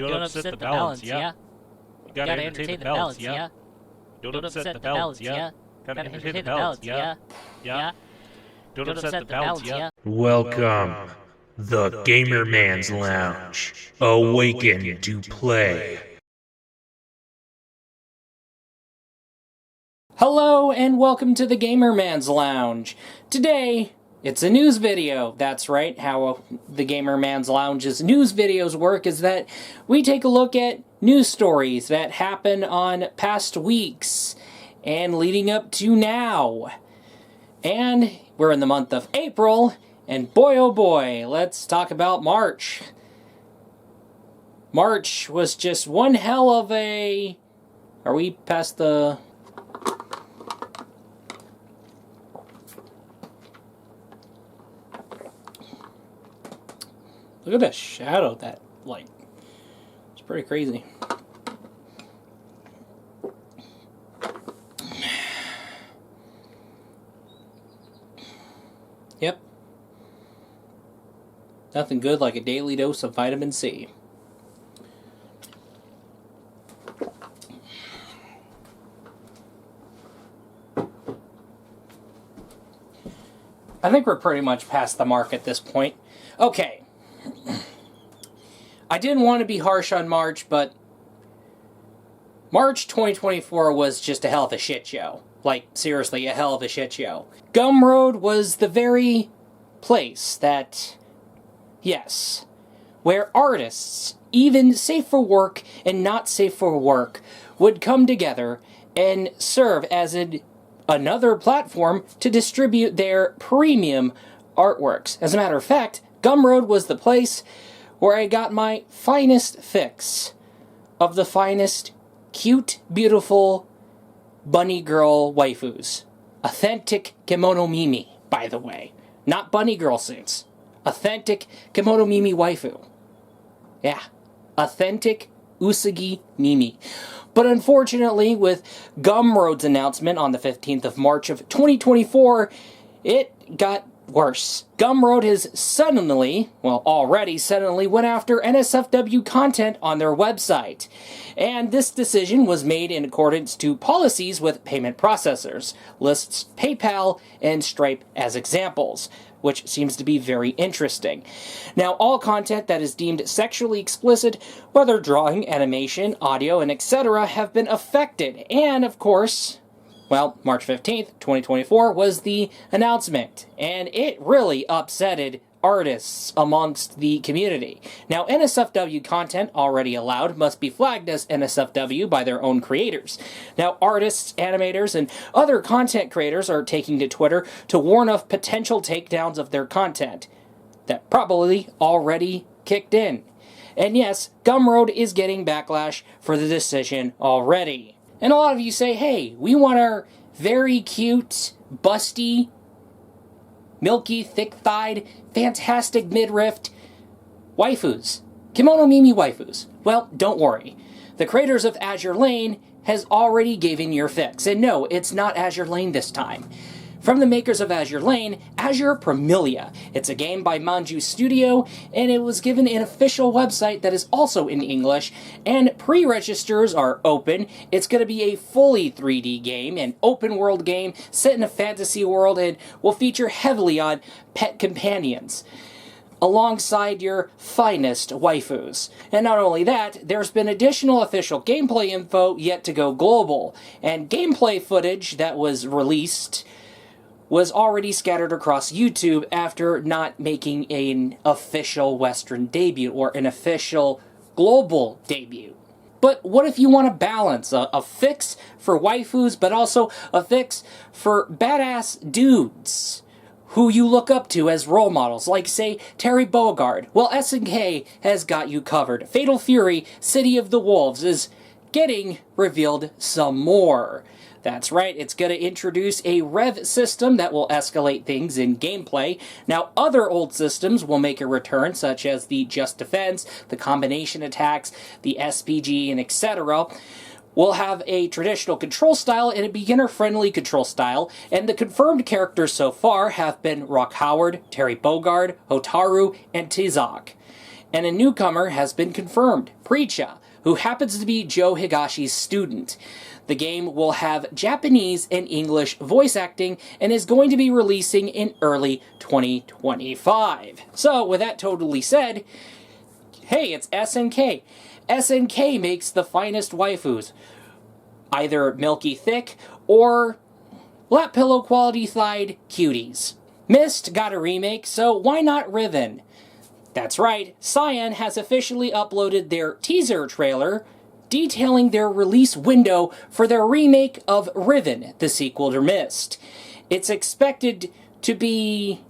Don't upset the balance, yeah? You gotta entertain the balance, yeah? Don't upset the balance, yeah? Gotta entertain the balance, yeah? Yeah? Don't upset the balance, yeah? Welcome, the Gamer Man's Lounge. Awaken to play. Hello and welcome to the Gamer Man's Lounge. Today, it's a news video. That's right, how the Gamer Man's Lounge's news videos work is that we take a look at news stories that happen on past weeks and leading up to now. And we're in the month of April, and boy oh boy, let's talk about March. March was just one hell of a... Are we past the... Look at the shadow, that light. It's pretty crazy. Yep. Nothing good like a daily dose of vitamin C. I think we're pretty much past the mark at this point. Okay. I didn't want to be harsh on March, but March 2024 was just a hell of a shit show. Like, seriously, a hell of a shit show. Gumroad was the very place that, yes, where artists, even safe for work and not safe for work, would come together and serve as another platform to distribute their premium artworks. As a matter of fact, Gumroad was the place where I got my finest fix of the finest cute, beautiful bunny girl waifus. Authentic kimono mimi, by the way. Not bunny girl suits. Authentic kimono mimi waifu. Yeah. Authentic usagi mimi. But unfortunately, with Gumroad's announcement on the 15th of March of 2024, it got worse. Gumroad has already suddenly went after NSFW content on their website. And this decision was made in accordance to policies with payment processors, lists PayPal and Stripe as examples, which seems to be very interesting. Now, all content that is deemed sexually explicit, whether drawing, animation, audio, and etc., have been affected. And, of course, well, March 15th, 2024 was the announcement, and it really upsetted artists amongst the community. Now, NSFW content already allowed must be flagged as NSFW by their own creators. Now, artists, animators, and other content creators are taking to Twitter to warn of potential takedowns of their content that probably already kicked in. And yes, Gumroad is getting backlash for the decision already. And a lot of you say, hey, we want our very cute, busty, milky, thick-thighed, fantastic midriffed waifus. Kimono Mimi waifus. Well, don't worry. The creators of Azure Lane has already given your fix. And no, it's not Azure Lane this time. From the makers of Azure Lane, Azure Promilia. It's a game by Manju Studio, and it was given an official website that is also in English, and pre-registers are open. It's going to be a fully 3D game, an open-world game set in a fantasy world, and will feature heavily on pet companions, alongside your finest waifus. And not only that, there's been additional official gameplay info yet to go global, and gameplay footage that was released was already scattered across YouTube after not making an official Western debut or an official global debut. But what if you want to balance a fix for waifus, but also a fix for badass dudes who you look up to as role models, like, say, Terry Bogard? Well, SNK has got you covered. Fatal Fury, City of the Wolves, is getting revealed some more. That's right, it's going to introduce a rev system that will escalate things in gameplay. Now, other old systems will make a return, such as the Just Defense, the combination attacks, the SPG, and etc. We'll have a traditional control style and a beginner-friendly control style, and the confirmed characters so far have been Rock Howard, Terry Bogard, Hotaru, and Tizak. and a newcomer has been confirmed, Preacha, who happens to be Joe Higashi's student. The game will have Japanese and English voice acting and is going to be releasing in early 2025. So, with that totally said, hey, it's SNK. SNK makes the finest waifus. Either milky thick or lap pillow quality thighed cuties. Myst got a remake, so why not Riven? That's right, Cyan has officially uploaded their teaser trailer detailing their release window for their remake of Riven, the sequel to Myst. It's expected to be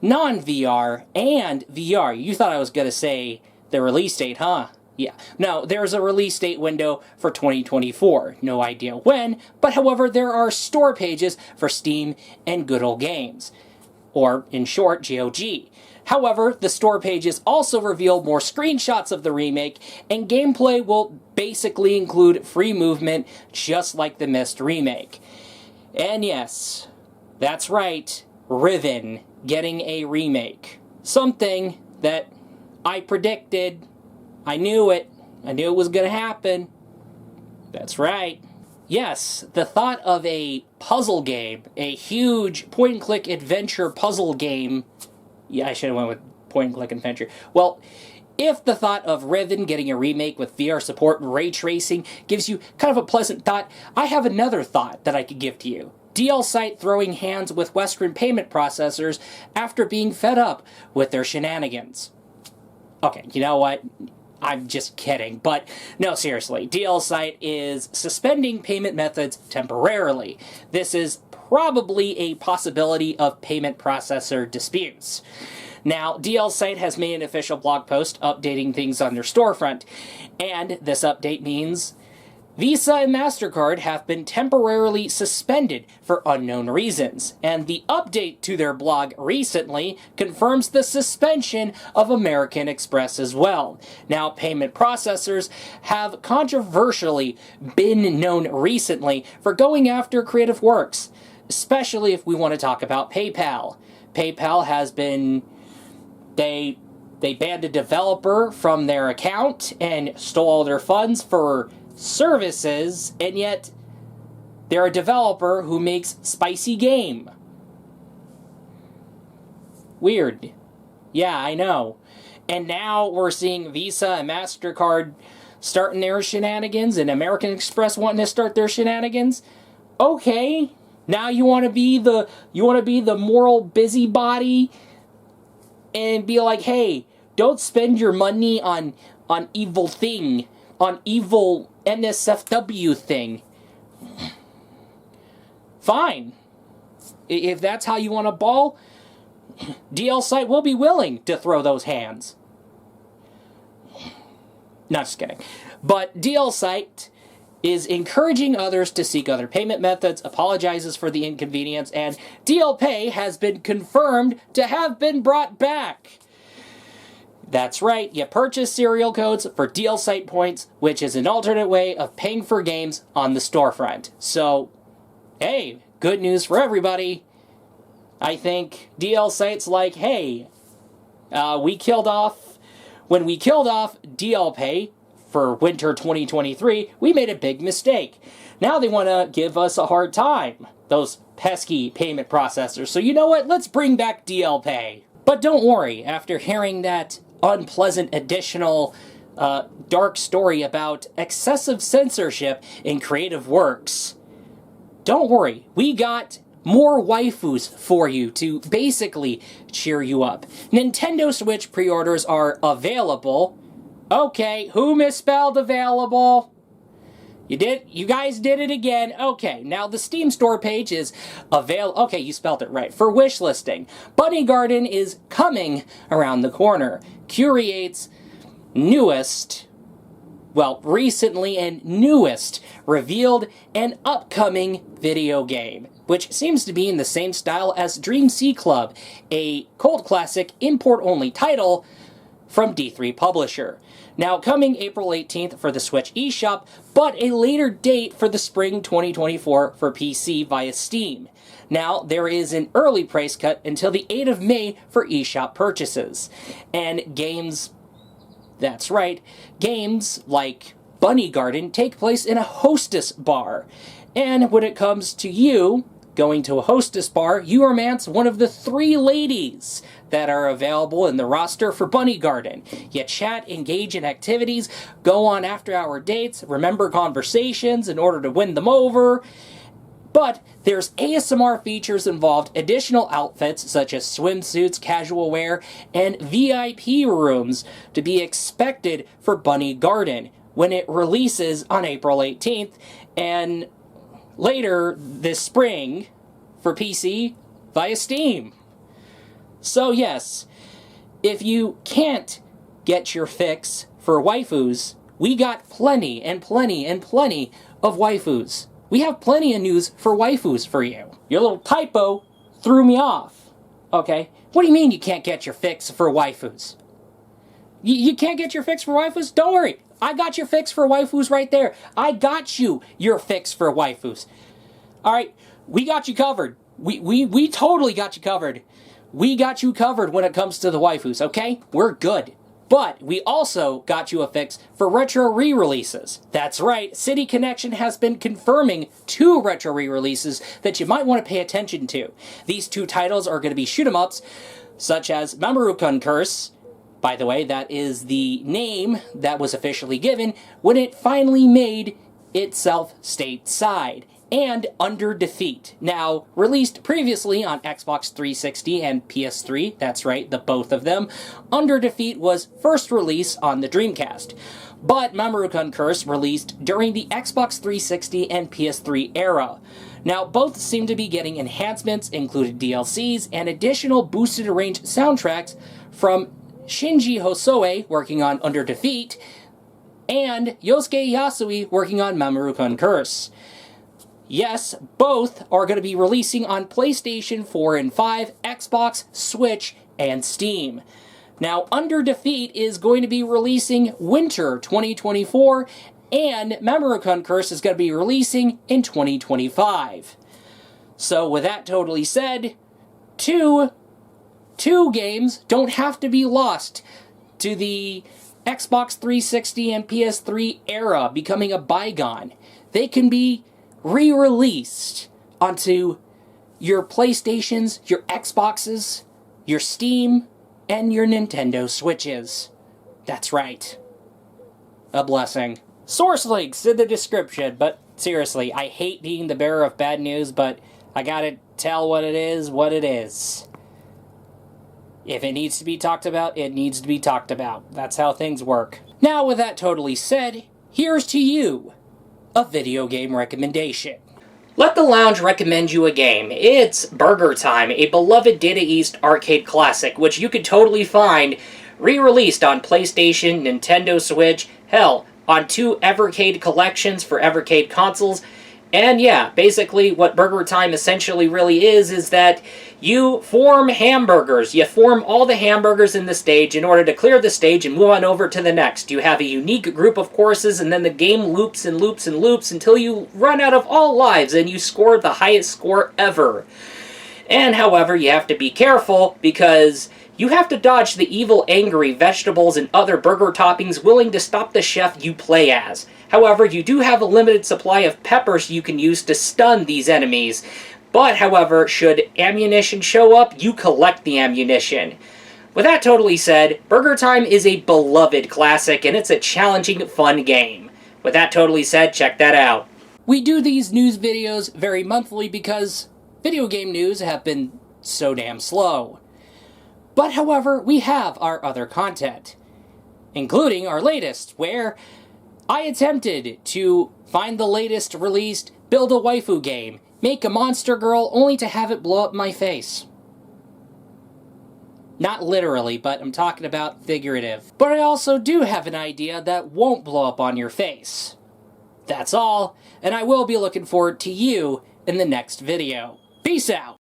non-VR and VR. You thought I was going to say the release date, huh? Yeah. No, there's a release date window for 2024. No idea when, but however, there are store pages for Steam and Good Ol' Games. Or, in short, GOG. However, the store pages also reveal more screenshots of the remake, and gameplay will basically include free movement, just like the Myst remake. And yes, that's right, Riven getting a remake. Something that I predicted. I knew it. I knew it was going to happen. That's right. Yes, the thought of a puzzle game, a huge point-and-click adventure puzzle game. Yeah, I should have went with point-and-click adventure. Well, if the thought of Riven getting a remake with VR support and ray tracing gives you kind of a pleasant thought, I have another thought that I could give to you. DL-Site throwing hands with Western payment processors after being fed up with their shenanigans. Okay, you know what? I'm just kidding, but no, seriously, DL-Site is suspending payment methods temporarily. This is probably a possibility of payment processor disputes. Now, DL-Site has made an official blog post updating things on their storefront, and this update means Visa and MasterCard have been temporarily suspended for unknown reasons, and the update to their blog recently confirms the suspension of American Express as well. Now, payment processors have controversially been known recently for going after creative works, especially if we want to talk about PayPal. PayPal has been... They banned a developer from their account and stole all their funds for services, and yet they're a developer who makes spicy game. Weird. Yeah, I know. And now we're seeing Visa and MasterCard starting their shenanigans and American Express wanting to start their shenanigans. Okay. Now you want to be the moral busybody and be like, "Hey, don't spend your money on evil thing, on evil NSFW thing." Fine. If that's how you want to ball, DL-Site will be willing to throw those hands. Not just kidding. But DL-Site is encouraging others to seek other payment methods, apologizes for the inconvenience, and DL-Pay has been confirmed to have been brought back. That's right, you purchase serial codes for DL-Site points, which is an alternate way of paying for games on the storefront. So, hey, good news for everybody. I think DL-Site's like, hey, when we killed off DL-Pay for winter 2023, we made a big mistake. Now they want to give us a hard time, those pesky payment processors. So you know what, let's bring back DL-Pay. But don't worry, after hearing that unpleasant additional dark story about excessive censorship in creative works, don't worry, we got more waifus for you to basically cheer you up. Nintendo Switch pre-orders are available. Okay, who misspelled available? You guys did it again. Okay, now the Steam store page is okay, you spelled it right. For wish listing, Bunny Garden is coming around the corner. Curate's recently and newest revealed and upcoming video game, which seems to be in the same style as Dream Sea Club, a cult classic import-only title from D3 Publisher. Now, coming April 18th for the Switch eShop, but a later date for the spring 2024 for PC via Steam. Now, there is an early price cut until the 8th of May for eShop purchases. And games, that's right, games like Bunny Garden take place in a hostess bar. And when it comes to you going to a hostess bar, you are one of the 3 ladies that are available in the roster for Bunny Garden. You chat, engage in activities, go on after-hour dates, remember conversations in order to win them over. But there's ASMR features involved, additional outfits such as swimsuits, casual wear, and VIP rooms to be expected for Bunny Garden when it releases on April 18th, and later this spring for PC via Steam. So yes, if you can't get your fix for waifus, we got plenty and plenty and plenty of waifus. We have plenty of news for waifus for you. Your little typo threw me off. Okay, what do you mean you can't get your fix for waifus? You can't get your fix for waifus? Don't worry, I got your fix for waifus right there. I got you your fix for waifus. Alright, we got you covered. We totally got you covered. We got you covered when it comes to the waifus, okay? We're good. But we also got you a fix for retro re-releases. That's right, City Connection has been confirming 2 retro re-releases that you might want to pay attention to. These 2 titles are going to be shoot-em-ups, such as Mamoru-kun Curse. By the way, that is the name that was officially given when it finally made itself stateside. And Under Defeat. Now, released previously on Xbox 360 and PS3, that's right, the both of them, Under Defeat was first released on the Dreamcast. But Mamoru-kun Curse released during the Xbox 360 and PS3 era. Now, both seem to be getting enhancements, included DLCs, and additional boosted range soundtracks from Shinji Hosoe, working on Under Defeat, and Yosuke Yasui, working on Mamoru-kun Curse. Yes, both are going to be releasing on PlayStation 4 and 5, Xbox, Switch, and Steam. Now, Under Defeat is going to be releasing winter 2024, and Mamoru-kun Curse is going to be releasing in 2025. So, with that totally said, two games don't have to be lost to the Xbox 360 and PS3 era becoming a bygone. They can be re-released onto your PlayStations, your Xboxes, your Steam, and your Nintendo Switches. That's right. A blessing. Source links in the description, but seriously, I hate being the bearer of bad news, but I gotta tell what it is. If it needs to be talked about, it needs to be talked about. That's how things work. Now, with that totally said, here's to you a video game recommendation. Let the Lounge recommend you a game. It's Burger Time, a beloved Data East arcade classic, which you could totally find re-released on PlayStation, Nintendo Switch, hell, on 2 Evercade collections for Evercade consoles. And yeah, basically what Burger Time essentially really is that you form hamburgers. You form all the hamburgers in the stage in order to clear the stage and move on over to the next. You have a unique group of courses, and then the game loops and loops and loops until you run out of all lives and you score the highest score ever. And however, you have to be careful because you have to dodge the evil, angry vegetables and other burger toppings willing to stop the chef you play as. However, you do have a limited supply of peppers you can use to stun these enemies. But, however, should ammunition show up, you collect the ammunition. With that totally said, Burger Time is a beloved classic, and it's a challenging, fun game. With that totally said, check that out. We do these news videos very monthly because video game news have been so damn slow. But, however, we have our other content, including our latest, where I attempted to find the latest released build a waifu game, make a monster girl, only to have it blow up my face. Not literally, but I'm talking about figurative. But I also do have an idea that won't blow up on your face. That's all, and I will be looking forward to you in the next video. Peace out!